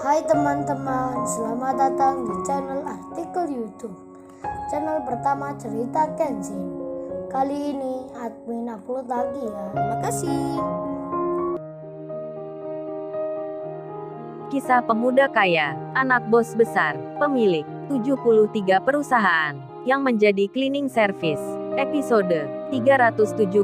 Hai teman-teman, selamat datang di channel artikel YouTube. Channel pertama cerita Kenshin. Kali ini admin upload lagi ya. Terima kasih. Kisah pemuda kaya, anak bos besar, pemilik 73 perusahaan, yang menjadi cleaning service. Episode 375.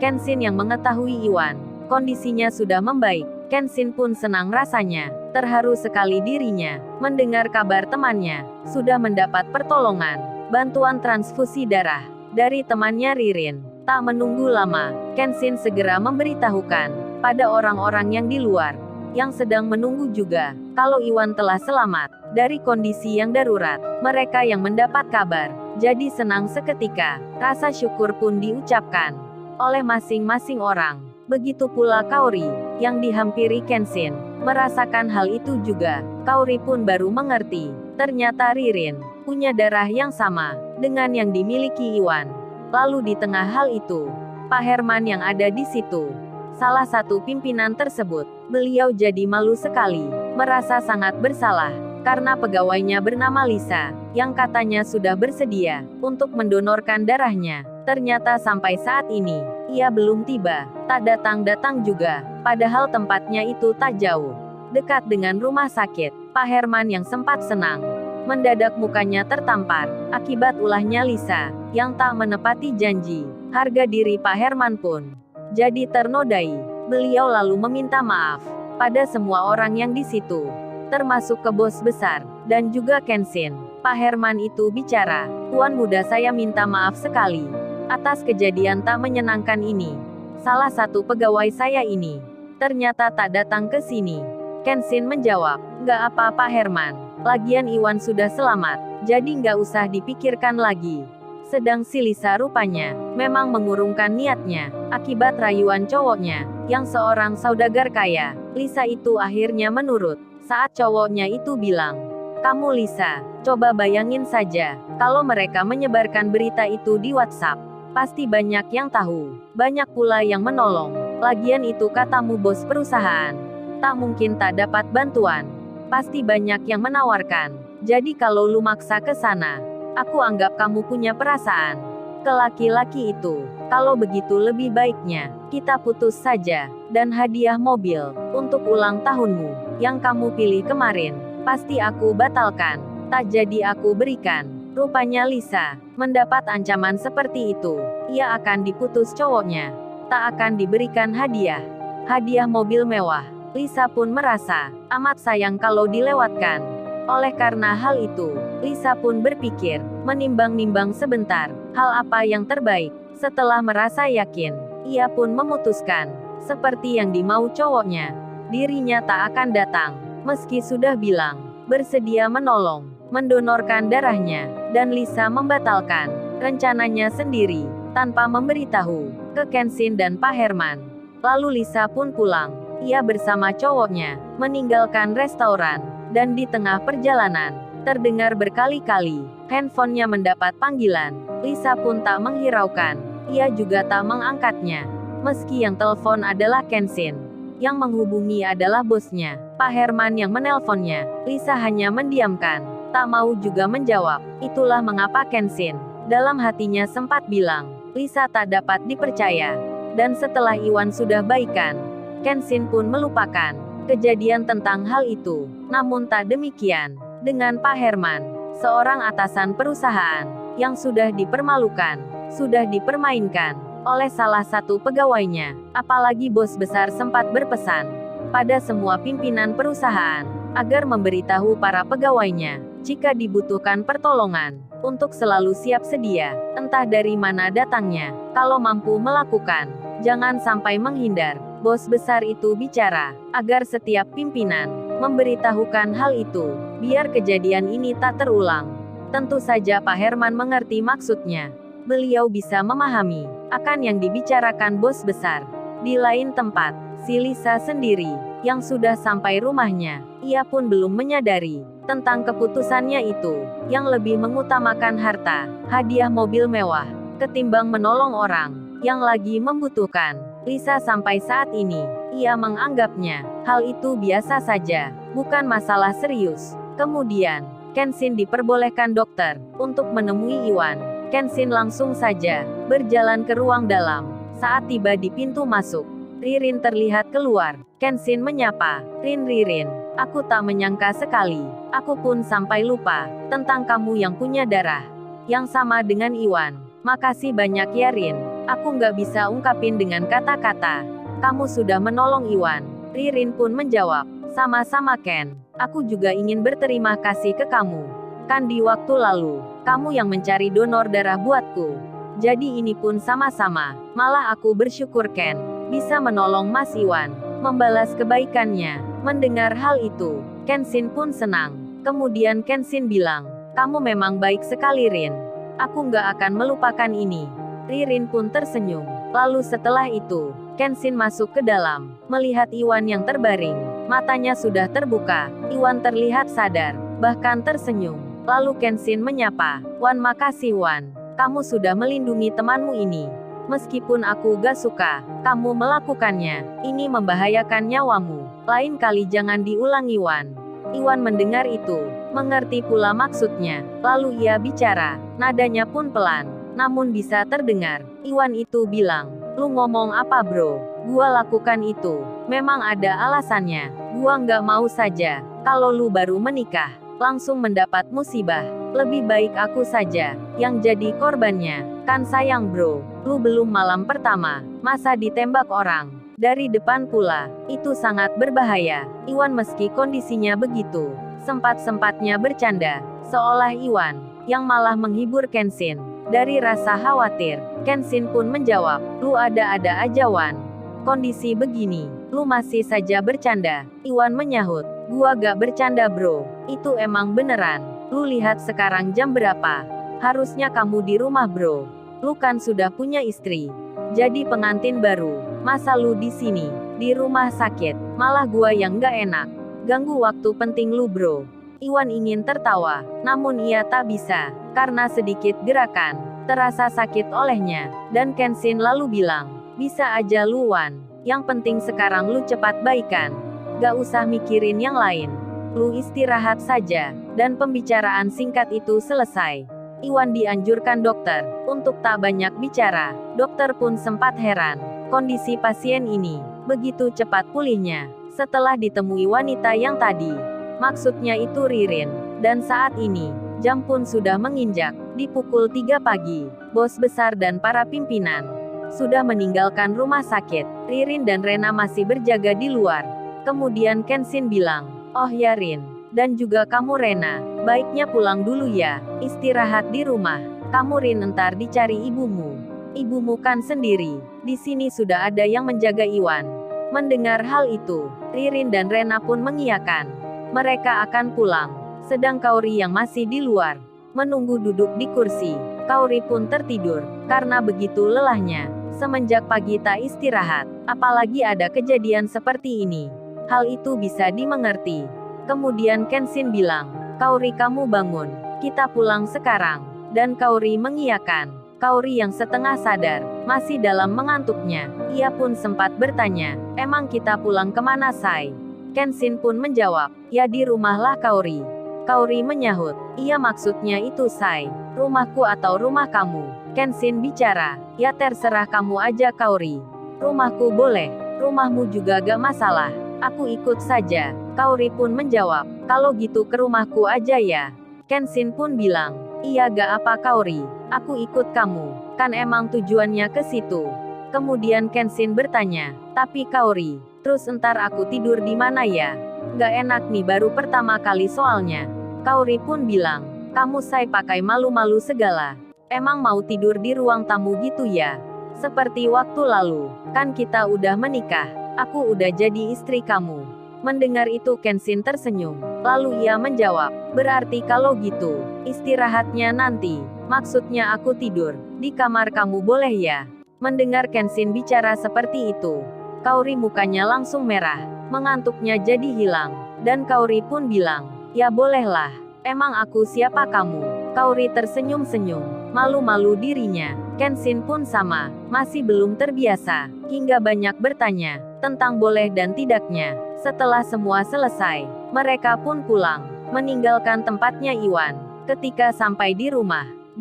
Kenshin yang mengetahui Iwan, kondisinya sudah membaik. Kenshin pun senang rasanya, terharu sekali dirinya, mendengar kabar temannya, sudah mendapat pertolongan, bantuan transfusi darah, dari temannya Ririn. Tak menunggu lama, Kenshin segera memberitahukan, pada orang-orang yang di luar, yang sedang menunggu juga, kalau Iwan telah selamat, dari kondisi yang darurat. Mereka yang mendapat kabar, jadi senang seketika, rasa syukur pun diucapkan, oleh masing-masing orang. Begitu pula Kaori, yang dihampiri Kenshin, merasakan hal itu juga. Kaori pun baru mengerti, ternyata Ririn, punya darah yang sama, dengan yang dimiliki Iwan. Lalu di tengah hal itu, Pak Herman yang ada di situ, salah satu pimpinan tersebut, beliau jadi malu sekali, merasa sangat bersalah, karena pegawainya bernama Lisa, yang katanya sudah bersedia, untuk mendonorkan darahnya. Ternyata sampai saat ini, ia belum tiba, tak datang-datang juga, padahal tempatnya itu tak jauh, dekat dengan rumah sakit. Pak Herman yang sempat senang, mendadak mukanya tertampar, akibat ulahnya Lisa, yang tak menepati janji. Harga diri Pak Herman pun jadi ternodai. Beliau lalu meminta maaf pada semua orang yang di situ, termasuk ke bos besar, dan juga Kenshin. Pak Herman itu bicara, "Tuan muda, saya minta maaf sekali atas kejadian tak menyenangkan ini. Salah satu pegawai saya ini ternyata tak datang ke sini." Kenshin menjawab, "Nggak apa-apa Herman, lagian Iwan sudah selamat, jadi nggak usah dipikirkan lagi." Sedang si Lisa rupanya memang mengurungkan niatnya, akibat rayuan cowoknya, yang seorang saudagar kaya. Lisa itu akhirnya menurut, saat cowoknya itu bilang, "Kamu Lisa, coba bayangin saja, kalau mereka menyebarkan berita itu di WhatsApp. Pasti banyak yang tahu, banyak pula yang menolong. Lagian itu katamu bos perusahaan, tak mungkin tak dapat bantuan. Pasti banyak yang menawarkan. Jadi kalau lu maksa ke sana, aku anggap kamu punya perasaan ke laki-laki itu. Kalau begitu lebih baiknya, kita putus saja. Dan hadiah mobil, untuk ulang tahunmu, yang kamu pilih kemarin, pasti aku batalkan. Tak jadi aku berikan." Rupanya Lisa mendapat ancaman seperti itu. Ia akan diputus cowoknya, tak akan diberikan hadiah mobil mewah. Lisa pun merasa amat sayang kalau dilewatkan. Oleh karena hal itu, Lisa pun berpikir, menimbang-nimbang sebentar, hal apa yang terbaik. Setelah merasa yakin, ia pun memutuskan, seperti yang dimau cowoknya, dirinya tak akan datang, meski sudah bilang bersedia menolong, mendonorkan darahnya, dan Lisa membatalkan rencananya sendiri, tanpa memberitahu ke Kenshin dan Pak Herman. Lalu Lisa pun pulang, ia bersama cowoknya, meninggalkan restoran, dan di tengah perjalanan, terdengar berkali-kali, handphonenya mendapat panggilan. Lisa pun tak menghiraukan, ia juga tak mengangkatnya, meski yang telepon adalah Kenshin, yang menghubungi adalah bosnya, Pak Herman yang menelponnya. Lisa hanya mendiamkan, tak mau juga menjawab. Itulah mengapa Kenshin dalam hatinya sempat bilang, Lisa tak dapat dipercaya. Dan setelah Iwan sudah baikan, Kenshin pun melupakan kejadian tentang hal itu. Namun tak demikian dengan Pak Herman, seorang atasan perusahaan yang sudah dipermalukan, sudah dipermainkan oleh salah satu pegawainya. Apalagi bos besar sempat berpesan pada semua pimpinan perusahaan agar memberitahu para pegawainya jika dibutuhkan pertolongan, untuk selalu siap sedia, entah dari mana datangnya. Kalau mampu melakukan, jangan sampai menghindar. Bos besar itu bicara agar setiap pimpinan memberitahukan hal itu, biar kejadian ini tak terulang. Tentu saja Pak Herman mengerti maksudnya. Beliau bisa memahami akan yang dibicarakan bos besar. Di lain tempat, si Lisa sendiri, yang sudah sampai rumahnya, ia pun belum menyadari tentang keputusannya itu, yang lebih mengutamakan harta, hadiah mobil mewah, ketimbang menolong orang yang lagi membutuhkan. Lisa sampai saat ini, ia menganggapnya, hal itu biasa saja, bukan masalah serius. Kemudian, Kenshin diperbolehkan dokter, untuk menemui Iwan. Kenshin langsung saja, berjalan ke ruang dalam. Saat tiba di pintu masuk, Ririn terlihat keluar. Kenshin menyapa, Ririn, aku tak menyangka sekali. Aku pun sampai lupa, tentang kamu yang punya darah yang sama dengan Iwan. Makasih banyak ya Rin. Aku nggak bisa ungkapin dengan kata-kata. Kamu sudah menolong Iwan. Ririn pun menjawab, sama-sama Ken. Aku juga ingin berterima kasih ke kamu. Kan di waktu lalu, kamu yang mencari donor darah buatku. Jadi ini pun sama-sama. Malah aku bersyukur Ken, bisa menolong Mas Iwan, membalas kebaikannya. Mendengar hal itu, Kenshin pun senang. Kemudian Kenshin bilang, kamu memang baik sekali Rin. Aku nggak akan melupakan ini. Ririn pun tersenyum. Lalu setelah itu, Kenshin masuk ke dalam, melihat Iwan yang terbaring. Matanya sudah terbuka. Iwan terlihat sadar, bahkan tersenyum. Lalu Kenshin menyapa, Wan, makasih Wan. Kamu sudah melindungi temanmu ini. Meskipun aku gak suka, kamu melakukannya. Ini membahayakan nyawamu. Lain kali jangan diulangi Wan. Iwan mendengar itu, mengerti pula maksudnya. Lalu ia bicara, nadanya pun pelan, namun bisa terdengar. Iwan itu bilang, lu ngomong apa bro? Gua lakukan itu, memang ada alasannya. Gua nggak mau saja, kalau lu baru menikah, langsung mendapat musibah. Lebih baik aku saja, yang jadi korbannya. Kan sayang bro, lu belum malam pertama, masa ditembak orang dari depan pula, itu sangat berbahaya. Iwan meski kondisinya begitu, sempat-sempatnya bercanda, seolah Iwan yang malah menghibur Kenshin. Dari rasa khawatir, Kenshin pun menjawab, lu ada-ada aja Wan. Kondisi begini, lu masih saja bercanda. Iwan menyahut, gua gak bercanda bro, itu emang beneran. Lu lihat sekarang jam berapa? Harusnya kamu di rumah bro. Lu kan sudah punya istri, jadi pengantin baru. Masa lu di sini, di rumah sakit, malah gua yang gak enak. Ganggu waktu penting lu bro. Iwan ingin tertawa, namun ia tak bisa, karena sedikit gerakan, terasa sakit olehnya. Dan Kenshin lalu bilang, bisa aja lu Wan, yang penting sekarang lu cepat baikan. Gak usah mikirin yang lain. Lu istirahat saja. Dan pembicaraan singkat itu selesai. Iwan dianjurkan dokter untuk tak banyak bicara. Dokter pun sempat heran. Kondisi pasien ini begitu cepat pulihnya setelah ditemui wanita yang tadi. Maksudnya itu Ririn. Dan saat ini, jam pun sudah menginjak di pukul 3 pagi. Bos besar dan para pimpinan sudah meninggalkan rumah sakit. Ririn dan Rena masih berjaga di luar. Kemudian Kenshin bilang, oh ya Rin. Dan juga kamu Rena, baiknya pulang dulu ya, istirahat di rumah. Kamu Rin entar dicari ibumu. Ibumu kan sendiri, di sini sudah ada yang menjaga Iwan. Mendengar hal itu, Ririn dan Rena pun mengiyakan. Mereka akan pulang, sedang Kaori yang masih di luar, menunggu duduk di kursi. Kaori pun tertidur, karena begitu lelahnya. Semenjak pagi tak istirahat, apalagi ada kejadian seperti ini. Hal itu bisa dimengerti. Kemudian Kenshin bilang, Kaori kamu bangun, kita pulang sekarang. Dan Kaori mengiyakan. Kaori yang setengah sadar, masih dalam mengantuknya. Ia pun sempat bertanya, emang kita pulang kemana Sai? Kenshin pun menjawab, ya di rumahlah Kaori. Kaori menyahut, iya maksudnya itu Sai, rumahku atau rumah kamu? Kenshin bicara, ya terserah kamu aja Kaori. Rumahku boleh, rumahmu juga gak masalah. Aku ikut saja. Kaori pun menjawab, kalau gitu ke rumahku aja ya. Kenshin pun bilang, iya gak apa Kaori, aku ikut kamu, kan emang tujuannya ke situ. Kemudian Kenshin bertanya, tapi Kaori, terus entar aku tidur di mana ya? Gak enak nih baru pertama kali soalnya. Kaori pun bilang, kamu Sai pakai malu-malu segala. Emang mau tidur di ruang tamu gitu ya? Seperti waktu lalu, kan kita udah menikah, aku udah jadi istri kamu. Mendengar itu Kenshin tersenyum. Lalu ia menjawab, berarti kalau gitu, istirahatnya nanti. Maksudnya aku tidur di kamar kamu boleh ya? Mendengar Kenshin bicara seperti itu, Kaori mukanya langsung merah. Mengantuknya jadi hilang. Dan Kaori pun bilang, ya bolehlah. Emang aku siapa kamu? Kaori tersenyum-senyum, malu-malu dirinya. Kenshin pun sama, masih belum terbiasa, hingga banyak bertanya tentang boleh dan tidaknya. Setelah semua selesai, mereka pun pulang, meninggalkan tempatnya Iwan. Ketika sampai di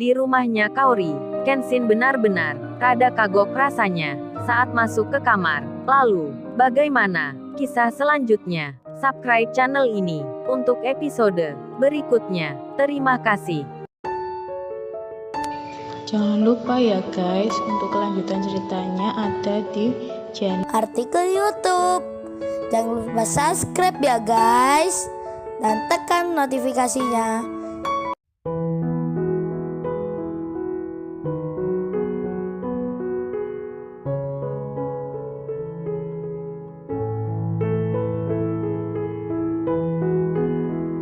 rumahnya Kaori, Kenshin benar-benar rada kagok rasanya saat masuk ke kamar. Lalu, bagaimana kisah selanjutnya? Subscribe channel ini untuk episode berikutnya. Terima kasih. Jangan lupa ya guys, untuk kelanjutan ceritanya ada di channel Artikel YouTube. Jangan lupa subscribe ya guys, dan tekan notifikasinya